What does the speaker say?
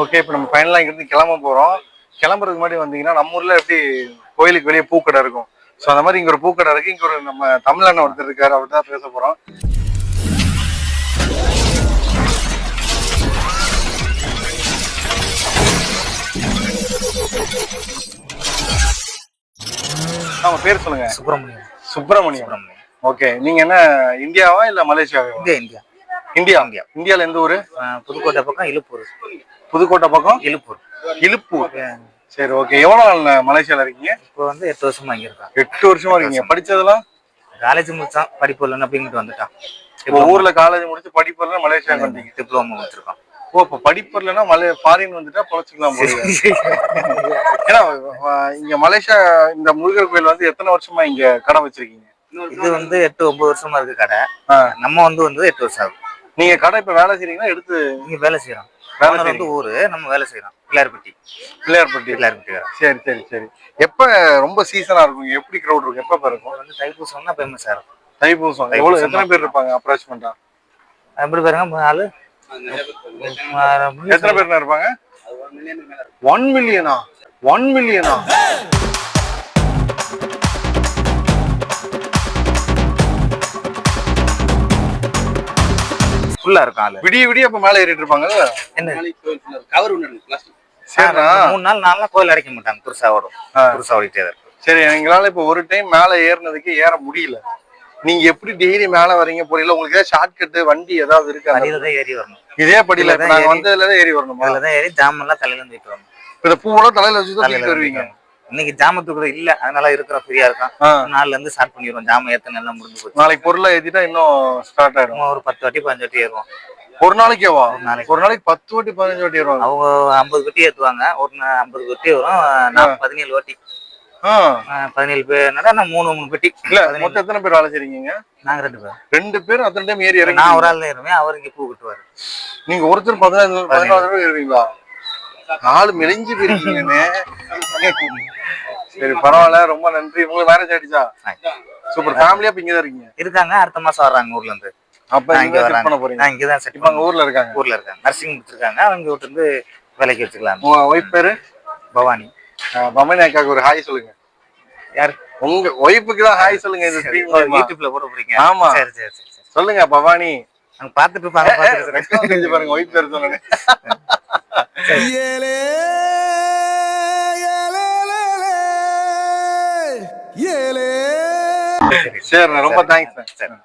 Okay, இப்போ நம்ம ஃபைனலாக இங்கிருந்து கிளம்ப போகிறோம். கிளம்புறதுக்கு முன்னாடி வந்தீங்கன்னா நம்ம ஊரில் எப்படி கோயிலுக்கு வெளியே பூக்கடை இருக்கும், ஸோ அந்த மாதிரி இங்கே ஒரு பூக்கடை இருக்குது. இங்கே ஒரு நம்ம தமிழ் அண்ணன் ஒருத்தர் இருக்காரு, அவர் தான் பேச போகிறோம். நம்ம பேர் சொல்லுங்க. சுப்பிரமணியம். சுப்பிரமணியம். ஓகே, நீங்க என்ன இந்தியாவா இல்ல மலேசியாவா? இந்தியா. இந்தியா. இந்தியா. இந்தியால எந்த ஊரு? புதுக்கோட்டை பக்கம் இலுப்பூர். புதுக்கோட்டை பக்கம் இலுப்பூர். இலுப்பூர். சரி, ஓகே. எவ்வளவு நாள் மலேசியால இருக்கீங்க? இப்போ வந்து 8 வருஷமா இங்க இருக்கேன். 8 வருஷமா இருக்கீங்க. படிச்சதெல்லாம்? காலேஜ் முடிச்சான், படிப்பு இல்லைன்னு அப்படின்ட்டு வந்துட்டான். இப்போ ஊர்ல காலேஜ் முடிச்சு படிப்பு இல்லைன்னா மலேசியாவுக்கு வந்தீங்க. டிப்ளமோ முடிச்சிருக்கோம். ஓ, இப்போ படிப்பு இல்லைன்னா ஃபாரின் வந்துட்டா பொழைச்சிக்கலாம் போல. ஏன்னா இங்க மலேசியா இந்த முருகர் கோயில் வந்து எத்தனை வருஷமா இங்க கடை வச்சிருக்கீங்க? இது வந்து 8-9 வருஷமா இருக்கு கடை. நம்ம வந்து 8 வருஷம் ஆகும். நீங்க கடை இப்ப வேலை செய்றீங்கன்னா எடுத்து இங்க வேலை செய்யறோம். வந்து ஊரு நம்ம வேலை செய்யறோம். பிள்ளையார்பட்டி. சரி சரி சரி. எப்ப ரொம்ப சீசனா இருக்கும்? எப்படி கிரௌட் இருக்கும்? எப்ப இருக்கும்? வந்து தைப்பூசம்னா ஃபேமஸா இருக்கும். தைப்பூசம் எவ்வளவு, எத்தனை பேர் இருப்பாங்க அப்ராக்சிமேட்டா? எப்படி பாருங்க, ஆளு எத்தனை பேர் இருப்பாங்க? 1 மில்லியனா? 1 மில்லியனா? ஃபுல்லா இருக்கும் ஆளு. விடிய விடிய அப்ப மேல ஏறிட்டு இருப்பாங்க. என்ன கவர் ஒண்ணு இருக்கு பிளாஸ்டிக். சரி, 3 நாள் 4 நாள் கோயில் அடைக்க மாட்டாங்க. புதுசா ஓடும். புதுசா ஓடிட்டே இருக்கு. சரி, எங்களால இப்ப ஒரு டைம் மேல ஏறினதுக்கு ஏற முடியல. நீங்க எப்படி டெய்லி மேல வரீங்க போறீங்களா? உங்களுக்கு ஏதாவது ஷார்ட் கட் வண்டி ஏதாவது இருக்கா? படியில தான் ஏறி வரணும். இதே படியில நாங்க வந்ததுல தான் ஏறி வரணும். அதுல தான் ஏறி ஜாமெல்லாம் தலையில இருந்து தூக்கிட்டு வரணும். இந்த பூவெல்லாம் தலையில வச்சு தான் தூக்கிட்டு வருவீங்க. இன்னைக்கு ஜாமத்து கூட இல்ல, அதனால இருக்கிறோம், ஃப்ரீயா இருக்கும். நாள்ல இருந்து ஸ்டார்ட் பண்ணிடுவோம். ஜாம ஏத்தன எல்லாம் முடிஞ்சு போச்சு. நாளைக்கு பொருளை ஏத்திட்டா இன்னும் ஸ்டார்ட் ஆயிடும். ஒரு 10 வாட்டி 15 வாட்டி ஏறுவோம். ஒரு நாளைக்கேவா? ஒரு நாளைக்கு 10 வாட்டி 15 வாட்டி ஏறுவாங்க. அவங்க 50 வாட்டி ஏத்துவாங்க. ஒரு 50 வாட்டி வரும். 17 வாட்டி. 17 பேர் 3 பெட்டி. இல்ல, மொத்தம் எத்தனை பேர் வேலை செய்றீங்க? நாங்க 2 பேர். 2 பேர் அத்தனை டைம் ஏறி இறங்கி. நான் ஒரு ஆள் தான் ஏறுவேன், அவர் இங்க பூ கட்டுவாரு. நீங்க ஒருத்தர் 14 தடவை ஏறுவீங்களா? 4 மெலிஞ்சு போயிருக்கீங்கன்னு. சரி, பரவாயில்ல, ரொம்ப நன்றி. உங்களுக்கு மேரேஜ் ஆயிடுச்சா? சூப்பர். ஃபேமிலியா இப்ப இங்கதான் இருக்கீங்க? இருக்காங்க. அடுத்த மாசம் வர்றாங்க ஊர்ல இருந்து. அப்ப இங்க செட் பண்ண போறீங்க? நான் இங்க தான் செட். இப்ப ஊர்ல இருக்காங்க. ஊர்ல இருக்காங்க. நர்சிங் முடிச்சிருக்காங்க. அவங்க வீட்ல இருந்து வேலைக்கு வச்சுக்கலாம். உங்க ஒய்ஃப் பேரு? பவானி. பவானி அக்காக்கு ஒரு ஹாய் சொல்லுங்க. யார்? உங்க ஒய்ஃபுக்கு தான் ஹாய் சொல்லுங்க. இது யூடியூப்ல போட போறீங்க? ஆமா. சரி சரி சரி. சொல்லுங்க பவானி. அங்க பாத்துட்டு இருப்பாங்க. ரெக்கார்ட் செஞ்சு பாருங்க ஒய்ஃப் பேர் சொல்லுங்க. ஏலே ஏலே ஏலே. சரி, ரொம்ப தேங்க்ஸ். சரி.